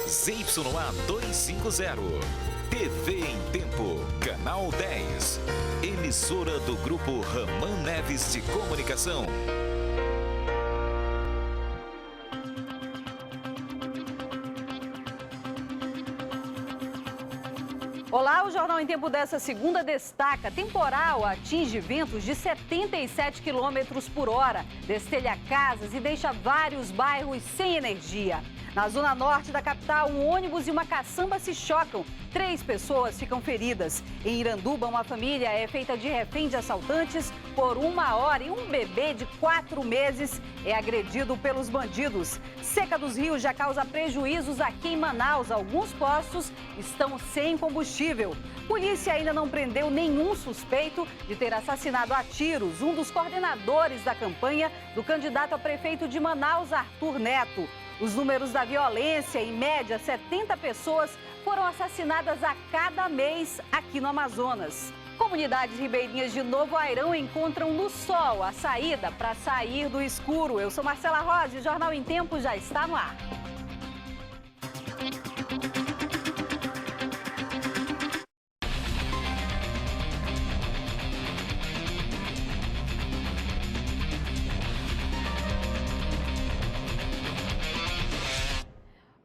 ZYA 250. TV em Tempo, Canal 10. Emissora do Grupo Ramã Neves de Comunicação. Olá, o Jornal em Tempo dessa segunda destaca: temporal atinge ventos de 77 km por hora, destelha casas e deixa vários bairros sem energia. Na zona norte da capital, um ônibus e uma caçamba se chocam. 3 pessoas ficam feridas. Em Iranduba, uma família é feita de refém de assaltantes por 1 hora e um bebê de 4 meses é agredido pelos bandidos. Seca dos rios já causa prejuízos aqui em Manaus. Alguns postos estão sem combustível. Polícia ainda não prendeu nenhum suspeito de ter assassinado a tiros um dos coordenadores da campanha do candidato a prefeito de Manaus, Arthur Neto. Os números da violência, em média, 70 pessoas foram assassinadas a cada mês aqui no Amazonas. Comunidades ribeirinhas de Novo Airão encontram no sol a saída para sair do escuro. Eu sou Marcela Rosa e o Jornal em Tempo já está no ar.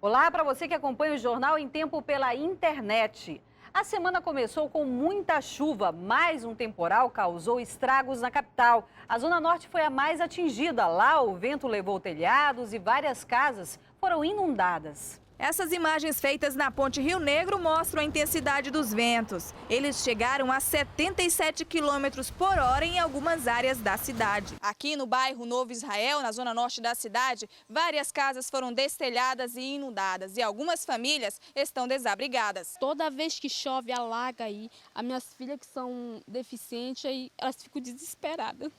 Olá para você que acompanha o Jornal em Tempo pela internet. A semana começou com muita chuva, mas um temporal causou estragos na capital. A Zona Norte foi a mais atingida. Lá o vento levou telhados e várias casas foram inundadas. Essas imagens feitas na Ponte Rio Negro mostram a intensidade dos ventos. Eles chegaram a 77 km por hora em algumas áreas da cidade. Aqui no bairro Novo Israel, na zona norte da cidade, várias casas foram destelhadas e inundadas e algumas famílias estão desabrigadas. Toda vez que chove, alaga aí. As minhas filhas que são deficientes, aí, elas ficam desesperadas.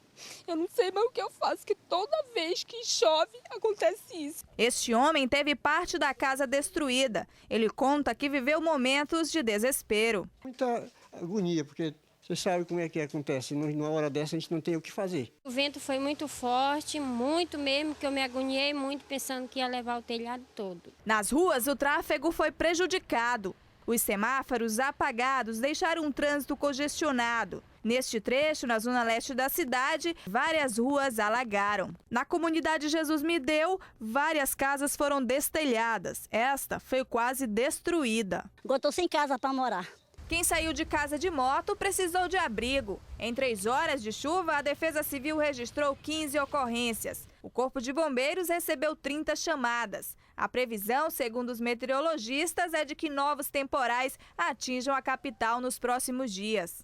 Eu não sei mais o que eu faço, que toda vez que chove acontece isso. Este homem teve parte da casa destruída. Ele conta que viveu momentos de desespero. Muita agonia, porque você sabe como é que acontece. Numa hora dessa a gente não tem o que fazer. O vento foi muito forte, muito mesmo, que eu me agoniei muito pensando que ia levar o telhado todo. Nas ruas, o tráfego foi prejudicado. Os semáforos apagados deixaram um trânsito congestionado. Neste trecho, na zona leste da cidade, várias ruas alagaram. Na comunidade Jesus Me Deu, várias casas foram destelhadas. Esta foi quase destruída. Agora estou sem casa para morar. Quem saiu de casa de moto precisou de abrigo. Em 3 horas de chuva, a Defesa Civil registrou 15 ocorrências. O Corpo de Bombeiros recebeu 30 chamadas. A previsão, segundo os meteorologistas, é de que novos temporais atinjam a capital nos próximos dias.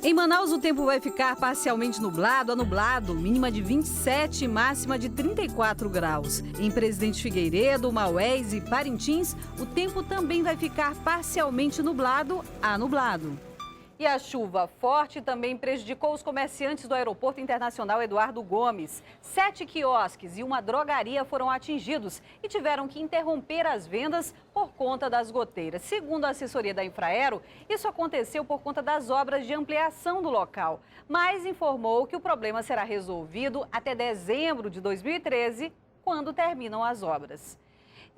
Em Manaus, o tempo vai ficar parcialmente nublado a nublado, mínima de 27 e máxima de 34 graus. Em Presidente Figueiredo, Maués e Parintins, o tempo também vai ficar parcialmente nublado a nublado. E a chuva forte também prejudicou os comerciantes do Aeroporto Internacional Eduardo Gomes. 7 quiosques e uma drogaria foram atingidos e tiveram que interromper as vendas por conta das goteiras. Segundo a assessoria da Infraero, isso aconteceu por conta das obras de ampliação do local, mas informou que o problema será resolvido até dezembro de 2013, quando terminam as obras.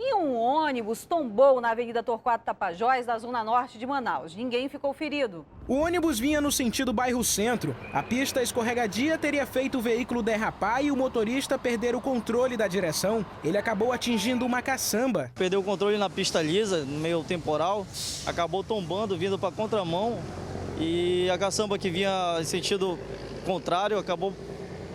E um ônibus tombou na Avenida Torquato Tapajós, na zona norte de Manaus. Ninguém ficou ferido. O ônibus vinha no sentido bairro Centro. A pista escorregadia teria feito o veículo derrapar e o motorista perder o controle da direção. Ele acabou atingindo uma caçamba. Perdeu o controle na pista lisa, no meio temporal, acabou tombando, vindo para contramão. E a caçamba que vinha em sentido contrário acabou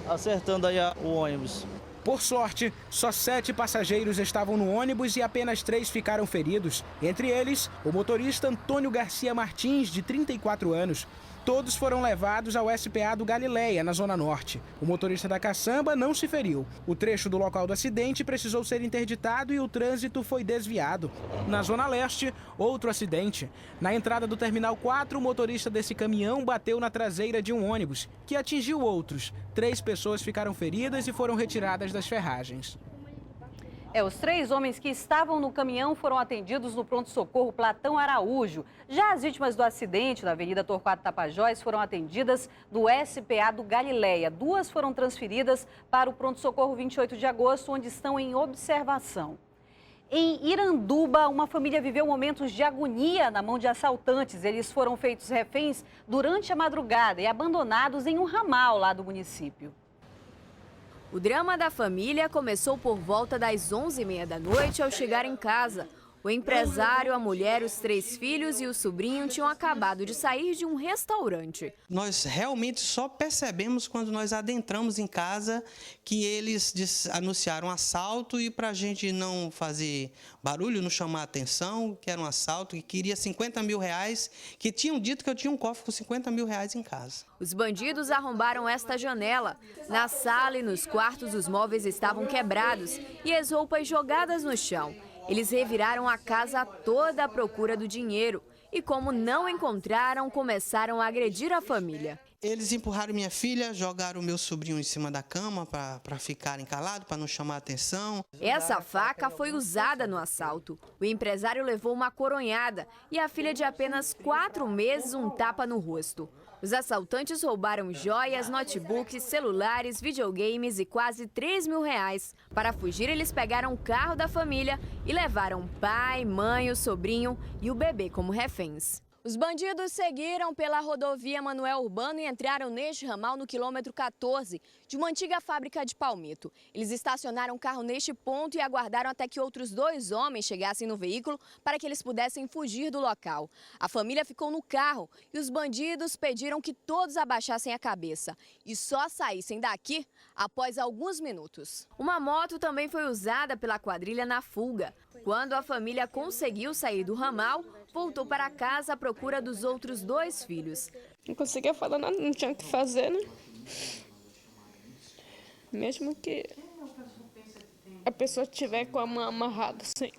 acertando aí o ônibus. Por sorte, só 7 passageiros estavam no ônibus e apenas 3 ficaram feridos. Entre eles, o motorista Antônio Garcia Martins, de 34 anos. Todos foram levados ao SPA do Galileia, na Zona Norte. O motorista da caçamba não se feriu. O trecho do local do acidente precisou ser interditado e o trânsito foi desviado. Na Zona Leste, outro acidente. Na entrada do Terminal 4, o motorista desse caminhão bateu na traseira de um ônibus, que atingiu outros. 3 pessoas ficaram feridas e foram retiradas das ferragens. Os 3 homens que estavam no caminhão foram atendidos no pronto-socorro Platão Araújo. Já as vítimas do acidente na Avenida Torquato Tapajós foram atendidas no SPA do Galileia. 2 foram transferidas para o pronto-socorro 28 de agosto, onde estão em observação. Em Iranduba, uma família viveu momentos de agonia na mão de assaltantes. Eles foram feitos reféns durante a madrugada e abandonados em um ramal lá do município. O drama da família começou por volta das 11h30 da noite ao chegar em casa. O empresário, a mulher, os 3 filhos e o sobrinho tinham acabado de sair de um restaurante. Nós realmente só percebemos quando nós adentramos em casa que eles anunciaram assalto e para a gente não fazer barulho, não chamar atenção, que era um assalto, que queria 50 mil reais, que tinham dito que eu tinha um cofre com 50 mil reais em casa. Os bandidos arrombaram esta janela. Na sala e nos quartos os móveis estavam quebrados e as roupas jogadas no chão. Eles reviraram a casa toda à procura do dinheiro e, como não encontraram, começaram a agredir a família. Eles empurraram minha filha, jogaram o meu sobrinho em cima da cama para ficarem calados, para não chamar atenção. Essa faca foi usada no assalto. O empresário levou uma coronhada e a filha de apenas 4 meses um tapa no rosto. Os assaltantes roubaram joias, notebooks, celulares, videogames e quase 3 mil reais. Para fugir, eles pegaram o carro da família e levaram pai, mãe, o sobrinho e o bebê como reféns. Os bandidos seguiram pela rodovia Manuel Urbano e entraram neste ramal no quilômetro 14 de uma antiga fábrica de palmito. Eles estacionaram o carro neste ponto e aguardaram até que outros 2 homens chegassem no veículo para que eles pudessem fugir do local. A família ficou no carro e os bandidos pediram que todos abaixassem a cabeça e só saíssem daqui após alguns minutos. Uma moto também foi usada pela quadrilha na fuga. Quando a família conseguiu sair do ramal, voltou para casa à procura dos outros 2 filhos. Não conseguia falar nada, não tinha o que fazer, né? Mesmo que a pessoa estiver com a mão amarrada, sem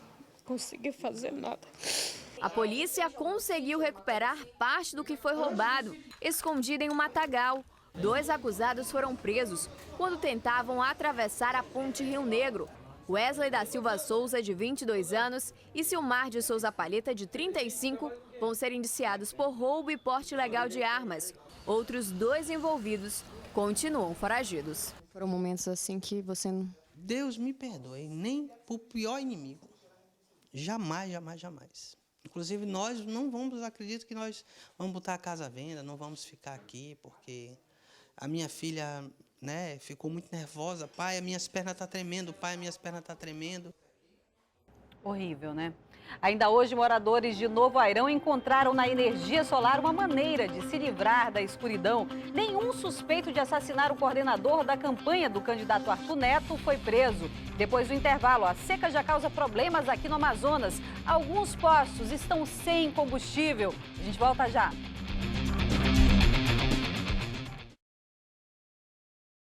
conseguir fazer nada. A polícia conseguiu recuperar parte do que foi roubado, escondido em um matagal. 2 acusados foram presos quando tentavam atravessar a ponte Rio Negro. Wesley da Silva Souza, de 22 anos, e Silmar de Souza Palheta, de 35, vão ser indiciados por roubo e porte ilegal de armas. Outros 2 envolvidos continuam foragidos. Foram momentos assim que você não... Deus me perdoe, nem por pior inimigo. Jamais, jamais, jamais. Inclusive, nós não vamos, acredito que nós vamos botar a casa à venda, não vamos ficar aqui, porque a minha filha... ficou muito nervosa. Pai, as minhas pernas estão tremendo. Pai, as minhas pernas estão tremendo. Horrível, né? Ainda hoje, moradores de Novo Airão encontraram na energia solar uma maneira de se livrar da escuridão. Nenhum suspeito de assassinar o coordenador da campanha do candidato Arthur Neto foi preso. Depois do intervalo, a seca já causa problemas aqui no Amazonas. Alguns postos estão sem combustível. A gente volta já.